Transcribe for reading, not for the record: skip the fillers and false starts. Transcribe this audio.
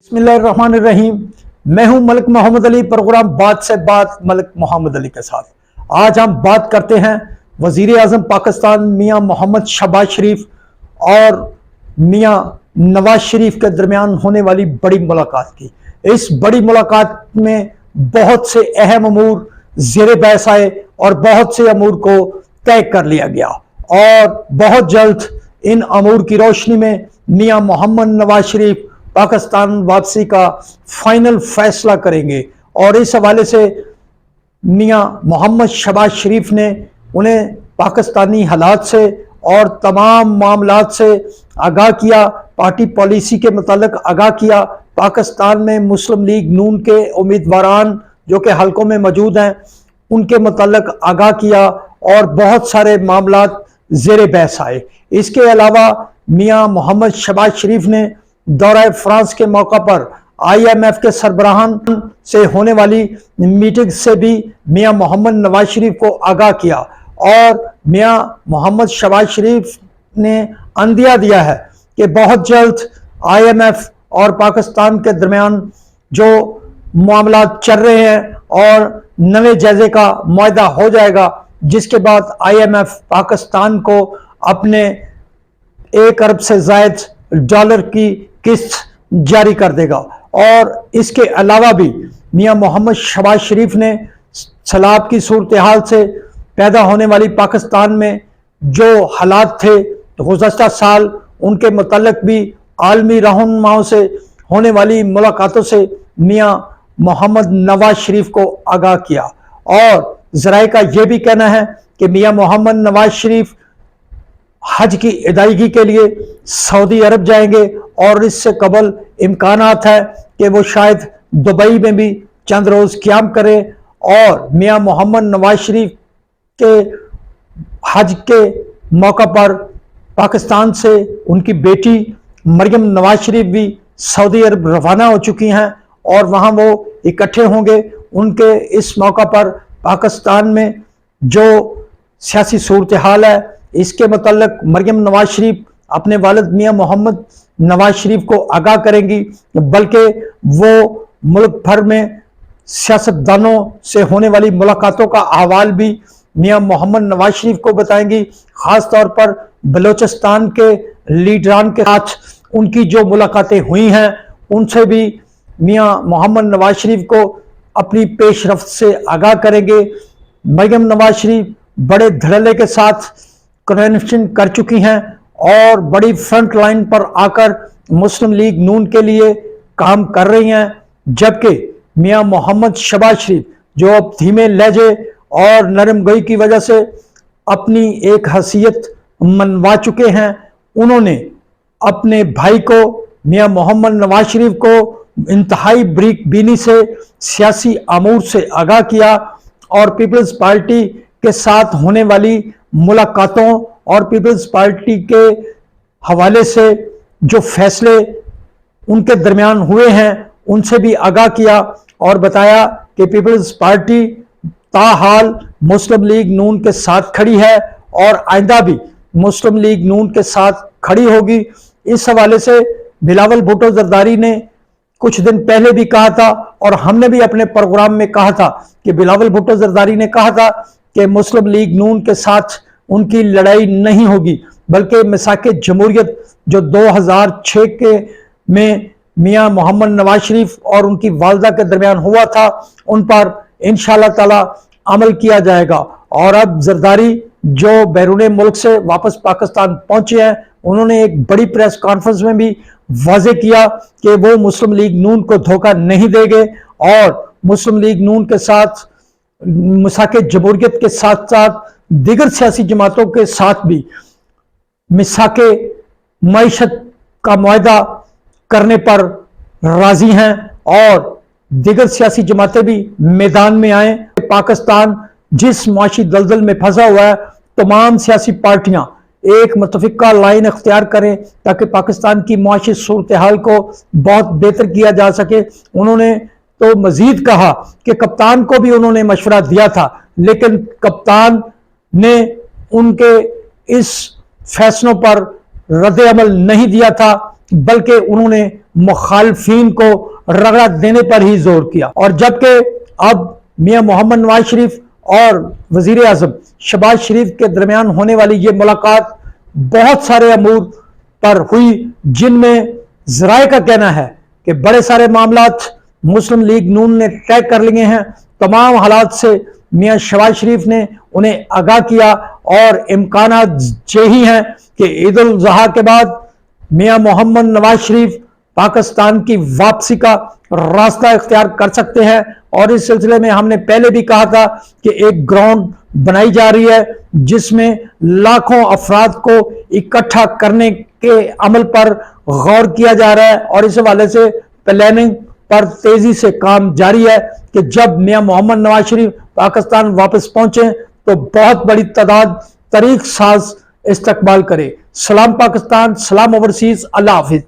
बिस्मिल्लाहिर्रहमानिर्रहीम। मैं हूं मलिक मोहम्मद अली। प्रोग्राम बात से बात मलिक मोहम्मद अली के साथ आज हम बात करते हैं वजीर आजम पाकिस्तान मियां मोहम्मद शहबाज शरीफ और मियां नवाज शरीफ के दरमियान होने वाली बड़ी मुलाकात की। इस बड़ी मुलाकात में बहुत से अहम अमूर ज़ेरे बहस आए और बहुत से अमूर को तय कर लिया गया और बहुत जल्द इन अमूर की रोशनी में मियां मोहम्मद नवाज शरीफ पाकिस्तान वापसी का फाइनल फैसला करेंगे। और इस हवाले से मियां मोहम्मद शहबाज शरीफ ने उन्हें पाकिस्तानी हालात से और तमाम मामलात से आगाह किया, पार्टी पॉलिसी के मुतालिक आगाह किया। पाकिस्तान में मुस्लिम लीग नून के उम्मीदवारान जो कि हलकों में मौजूद हैं उनके मुतालिक आगाह किया और बहुत सारे मामलात ज़ेरे बहस आए। इसके अलावा मियां मोहम्मद शहबाज शरीफ ने दौरा फ्रांस के मौका पर IMF के सरबराहान से होने वाली मीटिंग से भी मियां मोहम्मद नवाज शरीफ को आगाह किया और मियां मोहम्मद शहबाज शरीफ ने अंदिया दिया है कि बहुत जल्द IMF और पाकिस्तान के दरमियान जो मामला चल रहे हैं और नवे जायजे का मुआहदा हो जाएगा, जिसके बाद IMF पाकिस्तान को अपने 1 अरब से ज़ायद डॉलर की किस्त जारी कर देगा। और इसके अलावा भी मियां मोहम्मद शहबाज शरीफ ने सैलाब की सूरत हाल से पैदा होने वाली पाकिस्तान में जो हालात थे गुज़श्ता साल, उनके मुताल्लिक भी आलमी रहनुमाओं से होने वाली मुलाकातों से मियां मोहम्मद नवाज शरीफ को आगाह किया। और ज़राए का यह भी कहना है कि मियां मोहम्मद नवाज शरीफ हज की अदायगी के लिए सऊदी अरब जाएंगे और इससे कबल इम्कानात है कि वो शायद दुबई में भी चंद रोज़ क़याम करें। और मियां मोहम्मद नवाज शरीफ के हज के मौका पर पाकिस्तान से उनकी बेटी मरियम नवाज शरीफ भी सऊदी अरब रवाना हो चुकी हैं और वहाँ वो इकट्ठे होंगे। उनके इस मौका पर पाकिस्तान में जो सियासी सूरत हाल है इसके मुताल्लिक मरियम नवाज शरीफ अपने वालिद मियां मोहम्मद नवाज शरीफ को आगाह करेंगी, बल्कि वो मुल्क भर में सियासतदानों से होने वाली मुलाकातों का अहवाल भी मियां मोहम्मद नवाज शरीफ को बताएंगी। ख़ास तौर पर बलूचिस्तान के लीडरान के साथ उनकी जो मुलाकातें हुई हैं उनसे भी मियां मोहम्मद नवाज शरीफ को अपनी पेशरफ्त से आगाह करेंगे। मरियम नवाज शरीफ बड़े धड़ल्ले के साथ कन्वेंशन कर चुकी हैं और बड़ी फ्रंट लाइन पर आकर मुस्लिम लीग नून के लिए काम कर रही हैं, जबकि मियां मोहम्मद शहबाज शरीफ जो अब धीमे लहजे और नरम गोई की वजह से अपनी एक हैसियत मनवा चुके हैं, उन्होंने अपने भाई को मियां मोहम्मद नवाज शरीफ को इंतहाई बरीक बीनी से सियासी अमूर से आगाह किया और पीपल्स पार्टी के साथ होने वाली मुलाकातों और पीपल्स पार्टी के हवाले से जो फैसले उनके दरमियान हुए हैं उनसे भी आगाह किया और बताया कि पीपल्स पार्टी ताहाल मुस्लिम लीग नून के साथ खड़ी है और आइंदा भी मुस्लिम लीग नून के साथ खड़ी होगी। इस हवाले से बिलावल भुट्टो जरदारी ने कुछ दिन पहले भी कहा था और हमने भी अपने प्रोग्राम में कहा था कि बिलावल भुट्टो जरदारी ने कहा था कि मुस्लिम लीग नून के साथ उनकी लड़ाई नहीं होगी, बल्कि मिसाके जमहूरियत जो 2006 के में मियां मोहम्मद नवाज शरीफ और उनकी वालदा के दरमियान हुआ था उन पर इंशाअल्लाह ताला अमल किया जाएगा। और अब जरदारी जो बैरून मुल्क से वापस पाकिस्तान पहुंचे हैं, उन्होंने एक बड़ी प्रेस कॉन्फ्रेंस में भी वाज़े किया कि वो मुस्लिम लीग नून को धोखा नहीं देंगे और मुस्लिम लीग नून के साथ मिसाके जमहूरियत के साथ साथ दीगर सियासी जमातों के साथ भी मिसाके मईशत का मुआहदा करने पर राजी हैं और दीगर सियासी जमातें भी मैदान में आए। पाकिस्तान जिस मुआशी दलदल में फंसा हुआ है, तमाम सियासी पार्टियां एक मुतफिका लाइन अख्तियार करें ताकि पाकिस्तान की मुआशी सूरत हाल को बहुत बेहतर किया जा सके। उन्होंने तो मजीद कहा कि कप्तान को भी उन्होंने मशवरा दिया था, लेकिन कप्तान ने उनके इस फैसलों पर रद्द अमल नहीं दिया था, बल्कि उन्होंने مخالفین کو رگڑا دینے پر ہی زور کیا. اور جبکہ اب میاں محمد نواز شریف اور وزیر اعظم شہباز شریف کے درمیان ہونے والی یہ ملاقات بہت سارے امور پر ہوئی، جن میں ذرائع کا کہنا ہے کہ بڑے سارے معاملات مسلم لیگ نون نے طے کر لیے ہیں. تمام حالات سے میاں شہباز شریف نے انہیں آگاہ کیا اور امکانات یہی ہیں کہ عید الاضحیٰ کے بعد میاں محمد نواز شریف پاکستان کی واپسی کا راستہ اختیار کر سکتے ہیں. اور اس سلسلے میں ہم نے پہلے بھی کہا تھا کہ ایک گراؤنڈ بنائی جا رہی ہے جس میں لاکھوں افراد کو اکٹھا کرنے کے عمل پر غور کیا جا رہا ہے، اور اس حوالے سے پلاننگ پر تیزی سے کام جاری ہے کہ جب میاں محمد نواز شریف پاکستان واپس پہنچیں تو بہت بڑی تعداد طریق ساز استقبال کرے. سلام پاکستان، سلام اوورسیز، اللہ حافظ.